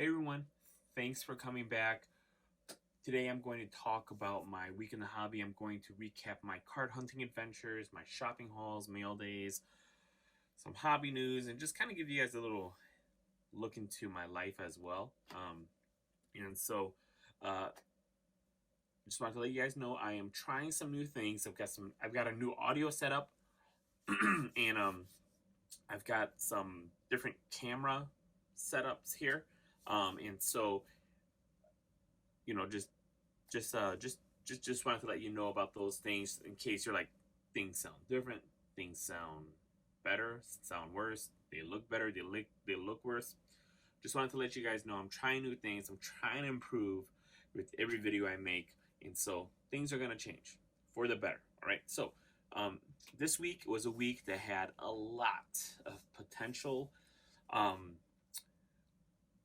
Hey everyone, thanks for coming back. Today I'm going to talk about my week in the hobby. I'm going to recap my card hunting adventures, my shopping hauls, mail days, some hobby news, and just kind of give you guys a little look into my life as well. And so, uh, just wanted to let you guys know I am trying some new things. I've got a new audio setup, and I've got some different camera setups here. And so, you know, just uh just just wanted to let you know about those things in case you're like, things sound different, things sound better, sound worse, they look better, they look worse. Just wanted to let you guys know I'm trying new things, I'm trying to improve with every video I make, and so things are going to change for the better. All right, so um this week was a week that had a lot of potential, um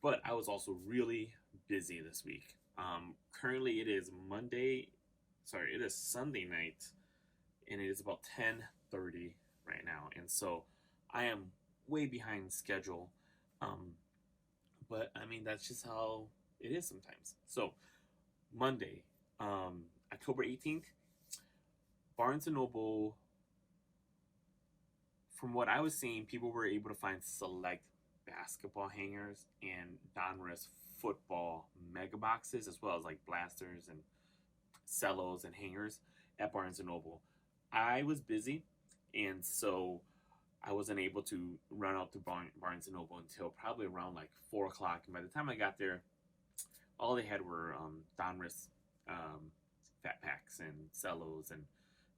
but I was also really busy this week. Currently, it is Monday. Sorry, it is Sunday night, and it is about 10:30 right now, and so I am way behind schedule. Um, but I mean, that's just how it is sometimes. So Monday, October 18th, Barnes and Noble. From what I was seeing, people were able to find select basketball hangers and Donruss football mega boxes, as well as like blasters and cellos and hangers at Barnes and Noble. I was busy, and so I wasn't able to run out to Barnes and Noble until probably around like 4 o'clock. And by the time I got there, all they had were Donruss fat packs and cellos and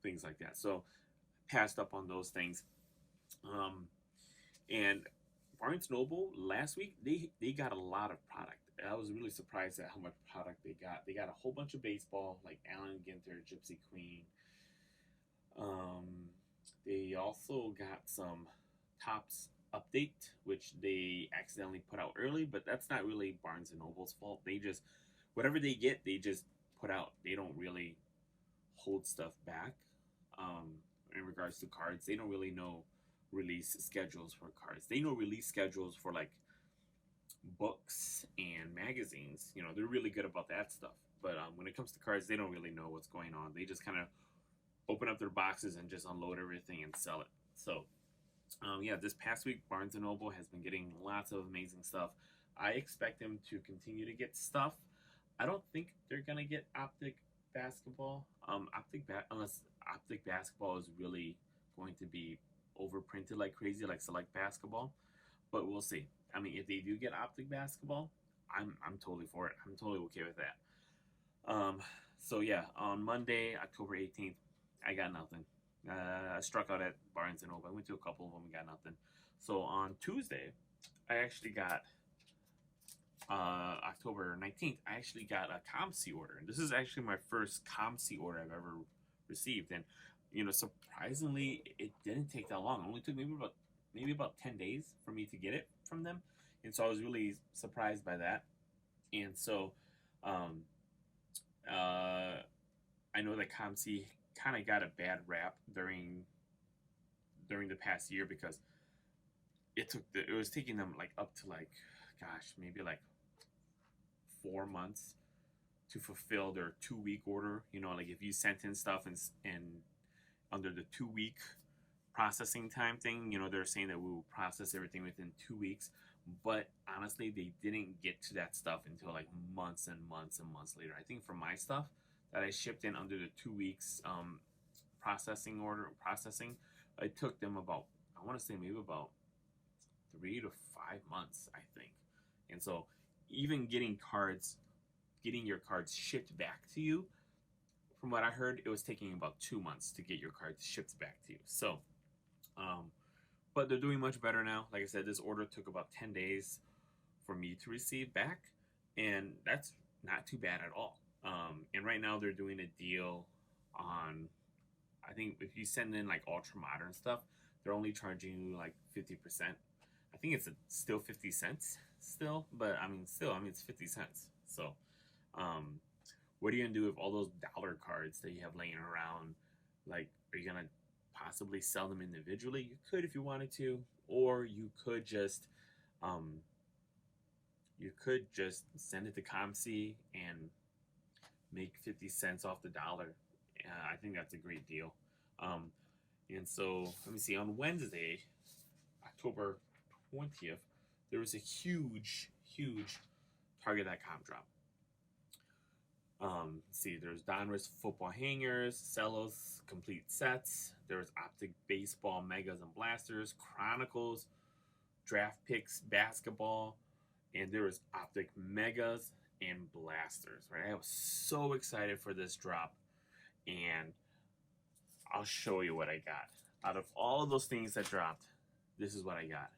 things like that. So passed up on those things. Um, and Barnes Noble last week, they got a lot of product. I was really surprised at how much product they got. They got a whole bunch of baseball, like Allen Ginter, Gypsy Queen. Um, they also got some Tops update, which they accidentally put out early, but that's not really Barnes and Noble's fault. They just, whatever they get, they just put out. They don't really hold stuff back. In regards to cards, they don't really know release schedules for cards. They know release schedules for like books and magazines. They're really good about that stuff. But when it comes to cards, they don't really know what's going on. They just kind of open up their boxes and just unload everything and sell it. So, yeah, this past week, Barnes and Noble has been getting lots of amazing stuff. I expect them to continue to get stuff. I don't think they're gonna get Optic basketball. Unless Optic basketball is really going to be overprinted like crazy, like Select basketball. But we'll see. I mean, if they do get Optic basketball, I'm totally for it. I'm totally okay with that. Um, so yeah, on Monday, October 18th, I got nothing. I struck out at Barnes and Noble. I went to a couple of them and got nothing. So on Tuesday, I actually got October 19th. I actually got a ComC order, and this is actually my first ComC order I've ever received. And surprisingly, it didn't take that long. It only took maybe about 10 days for me to get it from them, and so I was really surprised by that. And so, um, uh, I know that ComC kind of got a bad rap during the past year because it was taking them like up to like, gosh, maybe like 4 months to fulfill their 2 week order. Like if you sent in stuff and under the 2 week processing time thing, they're saying that we will process everything within 2 weeks. But honestly, they didn't get to that stuff until like months and months and months later. I think for my stuff that I shipped in under the 2 weeks processing, it took them about, I want to say maybe about 3 to 5 months, I think. And so even getting your cards shipped back to you, from what I heard, it was taking about 2 months to get your cards shipped back to you. So, but they're doing much better now. Like I said, this order took about 10 days for me to receive back, and that's not too bad at all. And right now they're doing a deal on, I think if you send in like ultra modern stuff, they're only charging you like 50%. I think it's still 50 cents still, but it's 50 cents. So, um, what are you gonna do with all those dollar cards that you have laying around? Like, are you gonna possibly sell them individually? You could if you wanted to, or you could just um, you could just send it to ComC and make 50 cents off the dollar. I think that's a great deal. Um, and so, let me see, on Wednesday, October 20th, there was a huge Target.com drop. See, there's Donruss football hangers, cellos, complete sets. There's Optic baseball megas and blasters, Chronicles, draft picks, basketball, and there was Optic megas and blasters. Right, I was so excited for this drop, and I'll show you what I got. Out of all of those things that dropped, this is what I got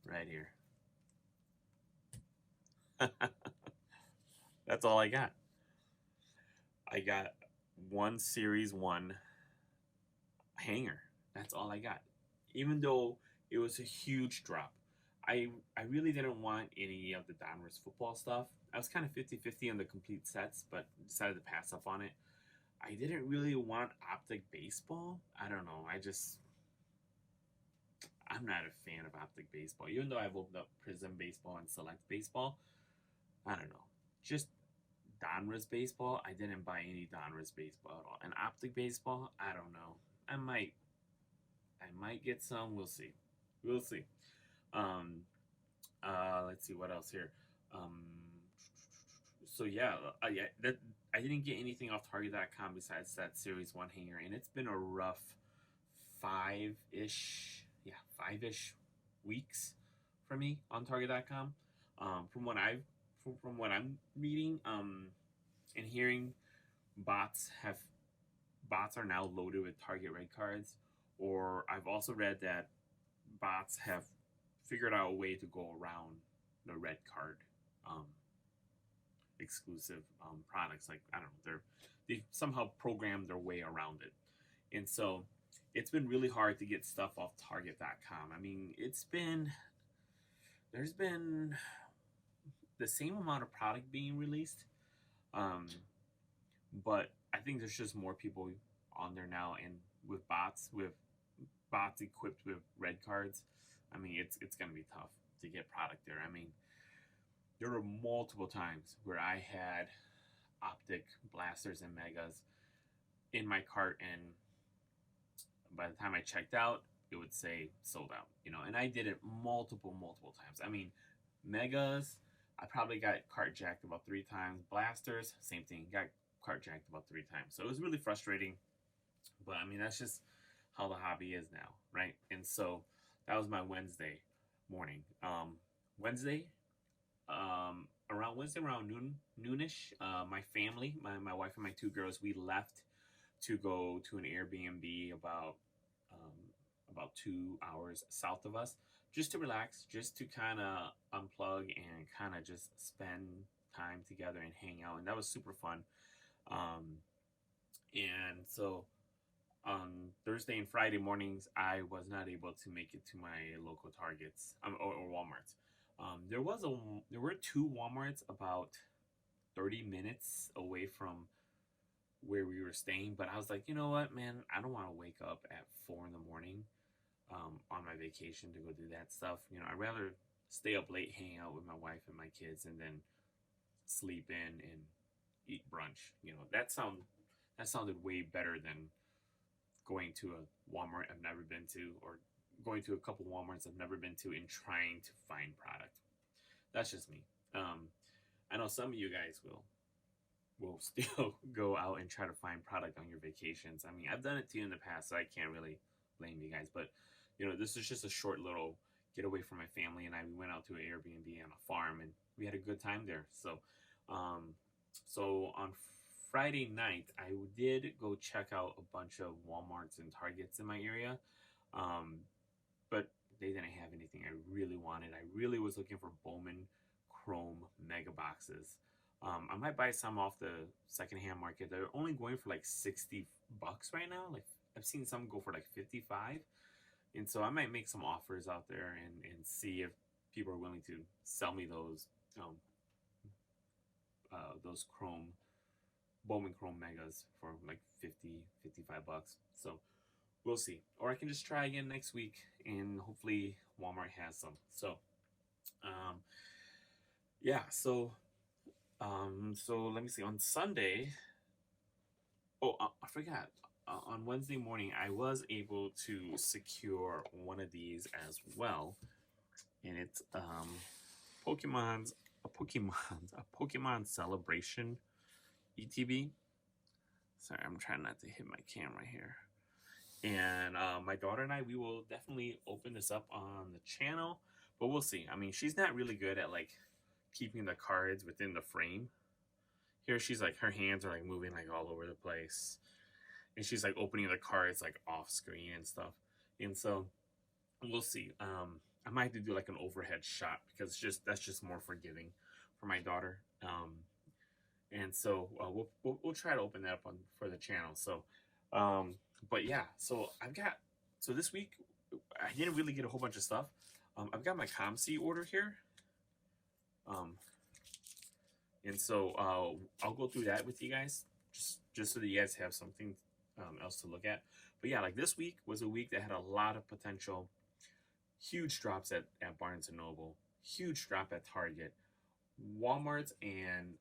right here. That's all I got. I got one Series 1 hanger. That's all I got. Even though it was a huge drop. I really didn't want any of the Donruss football stuff. I was kind of 50-50 on the complete sets, but decided to pass up on it. I didn't really want Optic baseball. I don't know. I'm not a fan of Optic baseball. Even though I've opened up Prism baseball and Select baseball, I don't know. Just Donruss baseball, I didn't buy any Donruss baseball at all. And Optic baseball, I don't know. I might get some. We'll see. We'll see. Um, let's see what else here. Um, so yeah, yeah, that I didn't get anything off Target.com besides that Series 1 hanger, and it's been a rough five-ish weeks for me on Target.com. From what I'm reading, and hearing, bots have bots are now loaded with Target red cards, or I've also read that bots have figured out a way to go around the red card um, exclusive products. Like, I don't know, they somehow programmed their way around it, and so it's been really hard to get stuff off Target.com. I mean, there's been the same amount of product being released, um, but I think there's just more people on there now, and with bots equipped with red cards, I mean, it's gonna be tough to get product there. I mean, there were multiple times where I had Optic blasters and megas in my cart, and by the time I checked out, it would say sold out. And I did it multiple times. I mean, megas, I probably got cart jacked about 3 times. Blasters, same thing, got cart jacked about 3 times. So it was really frustrating. But I mean, that's just how the hobby is now, right? And so that was my Wednesday morning. Wednesday, around noonish, my family, my wife and my 2 girls, we left to go to an Airbnb about 2 hours south of us, just to relax, just to kind of unplug and kind of just spend time together and hang out, and that was super fun. Um, and so on Thursday and Friday mornings, I was not able to make it to my local Targets, or Walmarts. There were 2 Walmarts about 30 minutes away from where we were staying, but I was like, you know what, man, I don't want to wake up at 4 in the morning on my vacation to go do that stuff. I'd rather stay up late, hang out with my wife and my kids, and then sleep in and eat brunch. That sounded way better than going to a Walmart I've never been to, or going to a couple Walmarts I've never been to, and trying to find product. That's just me. I know some of you guys will still go out and try to find product on your vacations. I mean, I've done it too in the past, so I can't really blame you guys. But this is just a short little getaway from my family and I. We went out to an Airbnb on a farm, and we had a good time there. So on Friday night, I did go check out a bunch of Walmarts and Targets in my area, but they didn't have anything I really wanted. I really was looking for Bowman Chrome mega boxes. I might buy some off the secondhand market. They're only going for like $60 right now. Like, I've seen some go for like 55, and so I might make some offers out there and see if people are willing to sell me those Bowman Chrome megas for like 50-55 bucks. So we'll see. Or I can just try again next week, and hopefully Walmart has some. So, yeah, so let me see. On Sunday, oh, I forgot. On Wednesday morning, I was able to secure one of these as well, and it's Pokemon's a Pokemon Celebration ETB. Sorry, I'm trying not to hit my camera here. And my daughter and I, we will definitely open this up on the channel, but we'll see. I mean, she's not really good at like keeping the cards within the frame. Here, she's like her hands are like moving like all over the place, and she's like opening the cards like off screen and stuff. And so we'll see. I might have to do like an overhead shot because that's just more forgiving for my daughter. And so we'll try to open that up for the channel. So, but yeah, so so this week I didn't really get a whole bunch of stuff. I've got my ComC order here. And so I'll go through that with you guys just so that you guys have something else to look at. But yeah, like this week was a week that had a lot of potential. Huge drops at Barnes and Noble, huge drop at Target, Walmart and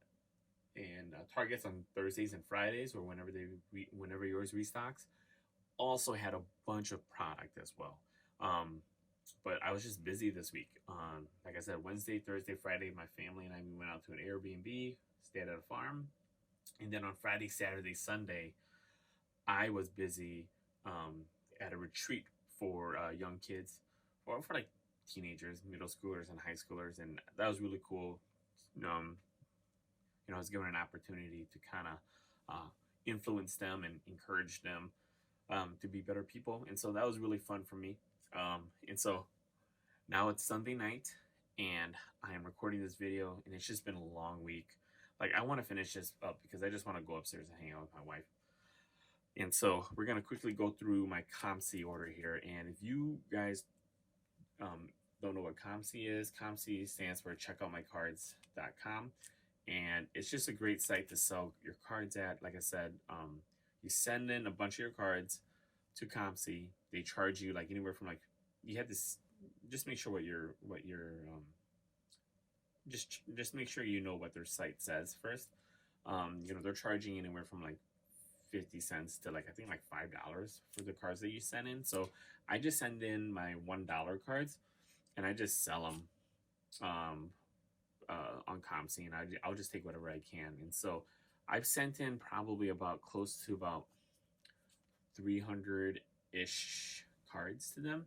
Targets on Thursdays and Fridays, or whenever yours restocks, also had a bunch of product as well. But I was just busy this week. Like I said, Wednesday, Thursday, Friday, my family and I, we went out to an Airbnb, stayed at a farm, and then on Friday, Saturday, Sunday, I was busy at a retreat for young kids, or for like teenagers, middle schoolers, and high schoolers, and that was really cool. I was given an opportunity to kind of influence them and encourage them to be better people, and so that was really fun for me. And so now it's Sunday night, and I am recording this video, and it's just been a long week. Like, I want to finish this up because I just want to go upstairs and hang out with my wife. And so we're going to quickly go through my ComC order here. And if you guys don't know what ComC is, ComC stands for checkoutmycards.com. And it's just a great site to sell your cards at. Like I said, you send in a bunch of your cards to ComC. They charge you like anywhere from like, you have this, just make sure just make sure you know what their site says first. They're charging anywhere from like 50 cents to like, I think like $5 for the cards that you send in. So I just send in my $1 cards and I just sell them on ComC, and I'll just take whatever I can. And so I've sent in probably about close to about 300-ish cards to them,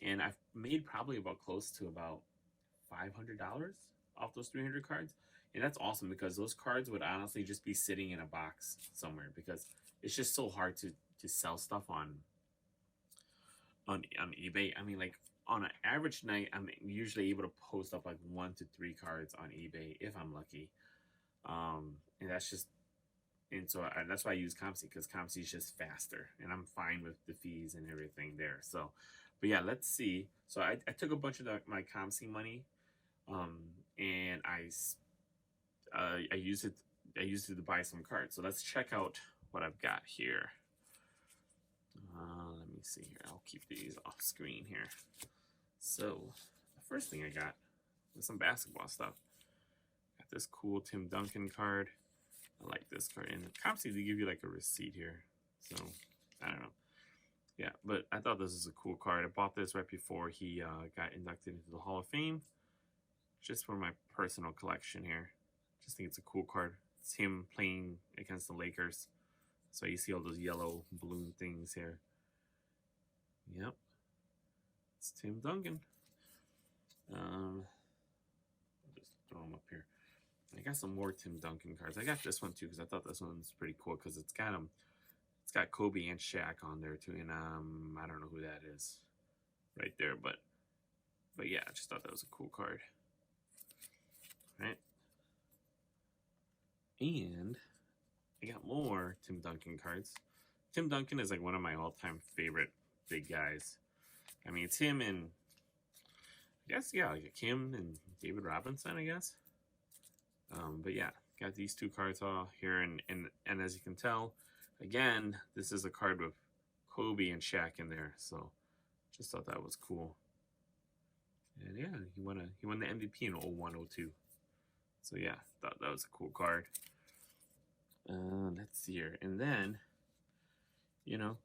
and I've made probably about close to about $500 off those 300 cards. And that's awesome because those cards would honestly just be sitting in a box somewhere because it's just so hard to sell stuff on eBay. I mean, like on an average night, I'm usually able to post up like 1 to 3 cards on eBay if I'm lucky. And that's why I use ComC, because ComC is just faster, and I'm fine with the fees and everything there. So, but yeah, let's see. So I took a bunch of my ComC money, and I used it to buy some cards. So let's check out what I've got here. Let me see here. I'll keep these off screen here. So the first thing I got was some basketball stuff. Got this cool Tim Duncan card. I like this card. And ComC, they give you like a receipt here. So I don't know. Yeah, but I thought this was a cool card. I bought this right before he got inducted into the Hall of Fame, just for my personal collection here. Just think it's a cool card. It's him playing against the Lakers. So you see all those yellow balloon things here. Yep. It's Tim Duncan. I'll just throw them up here. I got some more Tim Duncan cards. I got this one too because I thought this one's pretty cool because it's got Kobe and Shaq on there too, and I don't know who that is right there, but yeah, I just thought that was a cool card. Right? And I got more Tim Duncan cards. Tim Duncan is like one of my all-time favorite big guys. I mean, it's him and I guess, yeah, like Kim and David Robinson, I guess. But yeah, got these 2 cards all here, and as you can tell, again, this is a card with Kobe and Shaq in there, so just thought that was cool. And yeah, he won the MVP in 01-02. So yeah, thought that was a cool card. Let's see here, and then you know,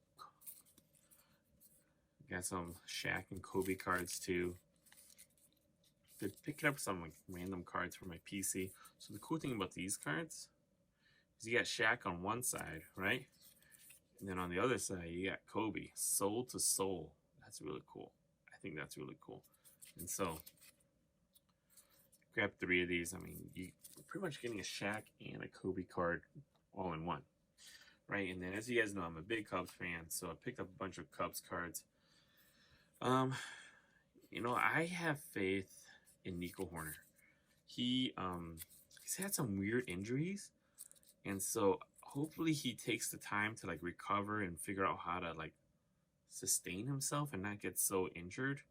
got some Shaq and Kobe cards too. Been picking up some like random cards for my PC. So the cool thing about these cards is you got Shaq on one side, right? And then on the other side, you got Kobe, soul to soul. That's really cool. I think that's really cool. And so, grab 3 of these. I mean, you're pretty much getting a Shaq and a Kobe card all in one, right? And then, as you guys know, I'm a big Cubs fan, so I picked up a bunch of Cubs cards. I have faith in Nico Horner. He's had some weird injuries, and so hopefully he takes the time to like recover and figure out how to like sustain himself and not get so injured.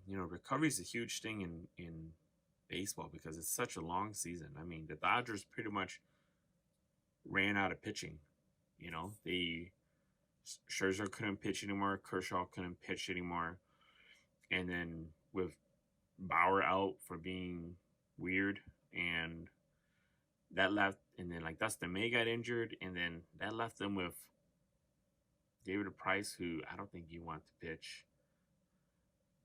Recovery is a huge thing in baseball because it's such a long season. I mean, the Dodgers pretty much ran out of pitching. Scherzer couldn't pitch anymore. Kershaw couldn't pitch anymore. And then with Bauer out for being weird, and that left, and then like Dustin May got injured, and then that left them with David Price, who I don't think you want to pitch,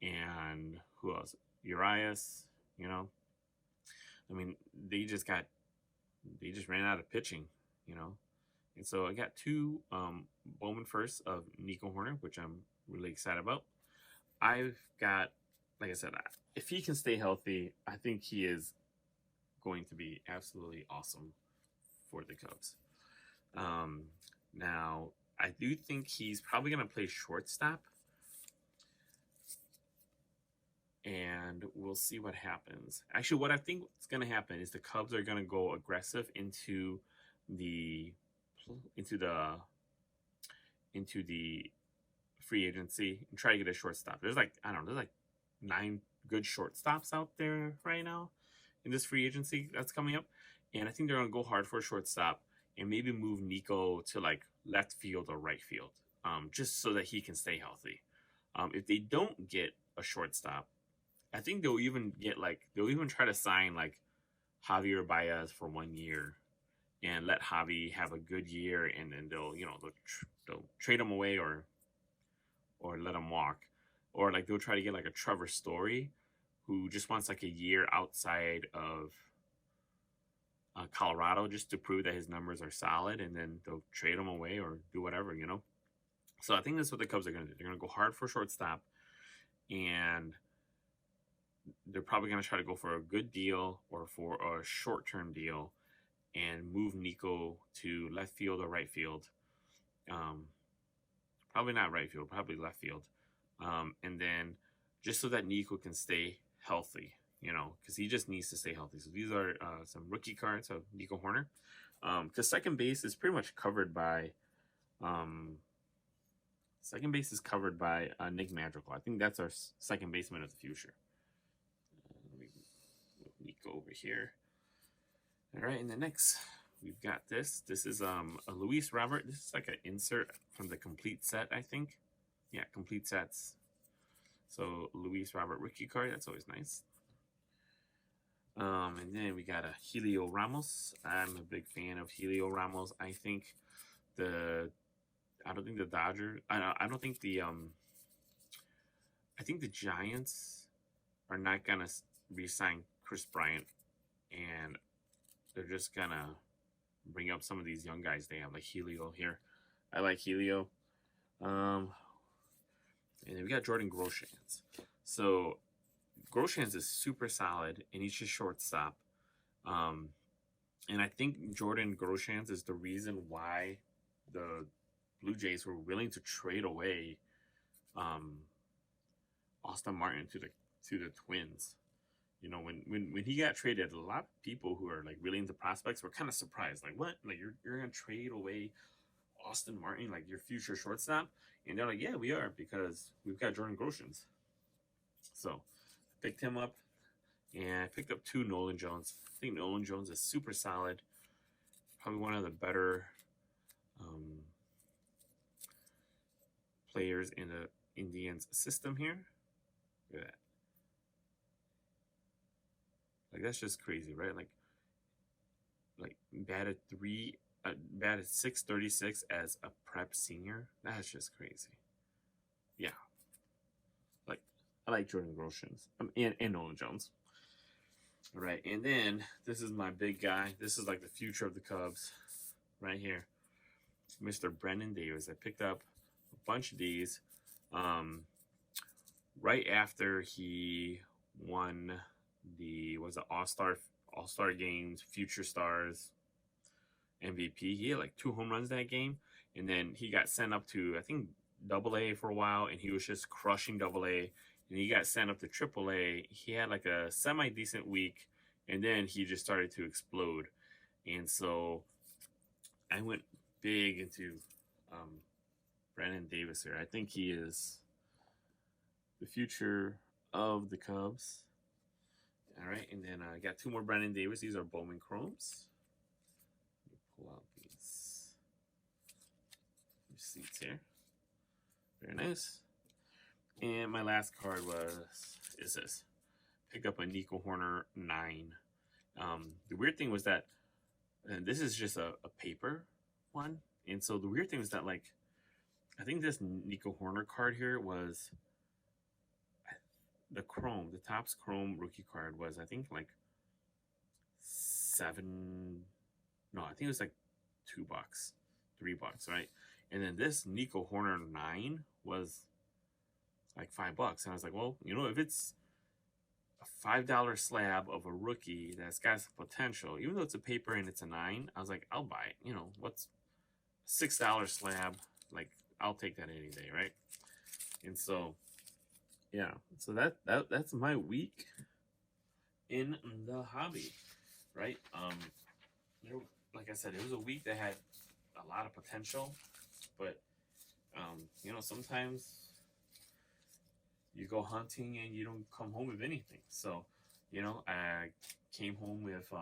and who else? Urias. I mean, they just ran out of pitching. And so I got 2 Bowman first of Nico Horner, which I'm really excited about. I've got, like I said, if he can stay healthy, I think he is going to be absolutely awesome for the Cubs. Now, I do think he's probably going to play shortstop, and we'll see what happens. Actually, what I think is going to happen is the Cubs are going to go aggressive into the free agency and try to get a shortstop. There's like 9 good shortstops out there right now in this free agency that's coming up, and I think they're going to go hard for a shortstop and maybe move Nico to like left field or right field, just so that he can stay healthy. If they don't get a shortstop, I think they'll even try to sign like Javier Baez for 1 year and let Javi have a good year, and then they'll trade him away or let him walk, or like they'll try to get like a Trevor Story, who just wants like a year outside of Colorado just to prove that his numbers are solid, and then they'll trade him away or do whatever. So I think that's what the Cubs are going to do. They're going to go hard for shortstop, and they're probably going to try to go for a good deal or for a short-term deal and move Nico to left field or right field. Probably not right field, probably left field. And then just so that Nico can stay healthy, because he just needs to stay healthy. So these are some rookie cards of Nico Horner. Because second base is pretty much covered by Nick Madrigal. I think that's our second baseman of the future. Let me move Nico over here. All right, and the next we've got this. This is a Luis Robert. This is like an insert from the complete set, I think. Yeah, complete sets. So Luis Robert rookie card. That's always nice. And then we got a Helio Ramos. I'm a big fan of Helio Ramos. I don't think the Dodgers. I think the Giants are not gonna re-sign Chris Bryant, and they're just gonna bring up some of these young guys they have, like Helio here. I like Helio. And then we got Jordan Groshans. So Groshans is super solid, and he's just shortstop. And I think Jordan Groshans is the reason why the Blue Jays were willing to trade away Austin Martin to the Twins. When he got traded, a lot of people who are like really into prospects were kind of surprised. Like, what? Like, you're gonna trade away Austin Martin, like your future shortstop? And they're like, yeah, we are, because we've got Jordan Groshans. So I picked him up, and I picked up 2 Nolan Jones. I think Nolan Jones is super solid. Probably one of the better players in the Indians system here. Look at that. Like, that's just crazy, right? Like batted 636 as a prep senior. That's just crazy. Yeah. Like, I like Jordan Groshans and Nolan Jones. All right, and then this is my big guy. This is like the future of the Cubs right here. Mr. Brendan Davis. I picked up a bunch of these right after he won the All-Star Games Future Stars MVP. He had like 2 home runs that game, and then he got sent up to, I think, AA for a while, and he was just crushing AA. And he got sent up to AAA. He had like a semi-decent week, and then he just started to explode. And so I went big into Brandon Davis here. I think he is the future of the Cubs. All right, and then I got 2 more Brandon Davis. These are Bowman Chromes. Let me pull out these receipts here. Very nice. And my last card is this. Picked up a Nico Horner 9. The weird thing was that, and this is just a paper one. And so the weird thing was that, like, I think this Nico Horner card here was the Topps Chrome rookie card was, I think, like I think it was like $2, $3, right? And then this Nico Horner 9 was like $5. And I was like, well, if it's a $5 slab of a rookie that's got some potential, even though it's a paper and it's a 9, I was like, I'll buy it. What's a $6 slab? Like, I'll take that any day, right? And so, yeah. So that's my week in the hobby, right? Like I said, it was a week that had a lot of potential, but sometimes you go hunting and you don't come home with anything. So, I came home with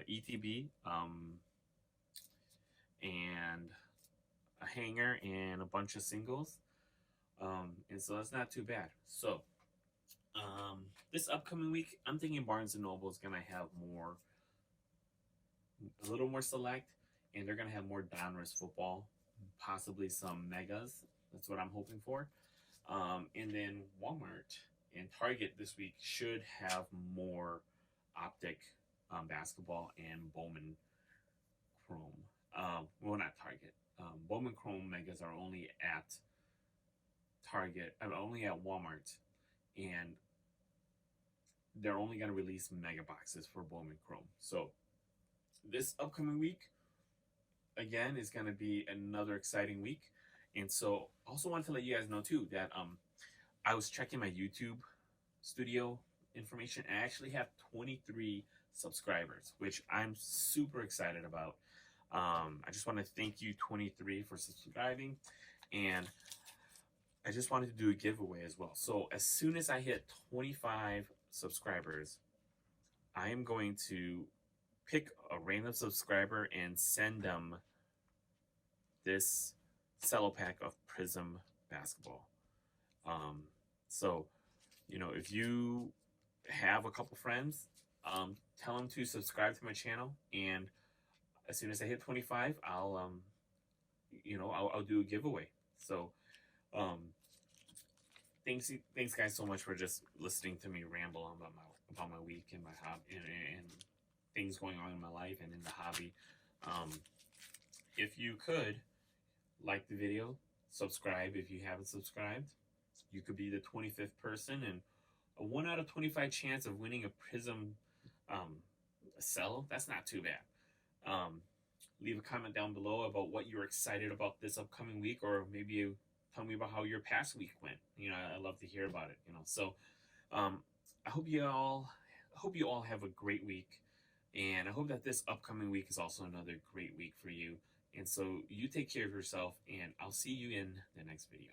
ETB and a hanger and a bunch of singles, and so that's not too bad. So this upcoming week, I'm thinking Barnes & Noble is gonna have a little more select, and they're gonna have more Donruss football, possibly some megas. That's what I'm hoping for. And then Walmart and Target this week should have more optic basketball and Bowman Chrome. Well, not Target. Bowman Chrome megas are only at Target, only at Walmart, and they're only going to release mega boxes for Bowman Chrome. So this upcoming week, again, is going to be another exciting week. And so also wanted to let you guys know too that I was checking my YouTube studio information, and I actually have 23 subscribers, which I'm super excited about. I just want to thank you 23 for subscribing, and I just wanted to do a giveaway as well. So as soon as I hit 25 subscribers, I am going to pick a random subscriber and send them this cello pack of Prism basketball. So, if you have a couple friends, tell them to subscribe to my channel, and as soon as I hit 25, I'll do a giveaway. So, thanks guys so much for just listening to me ramble on about my week and my hobby and things going on in my life and in the hobby. If you could like the video, subscribe if you haven't subscribed. You could be the 25th person, and a 1 out of 25 chance of winning a Prism cello. That's not too bad. Leave a comment down below about what you're excited about this upcoming week, or maybe you tell me about how your past week went. I love to hear about it. So I hope you all have a great week, and I hope that this upcoming week is also another great week for you. And so you take care of yourself, and I'll see you in the next video.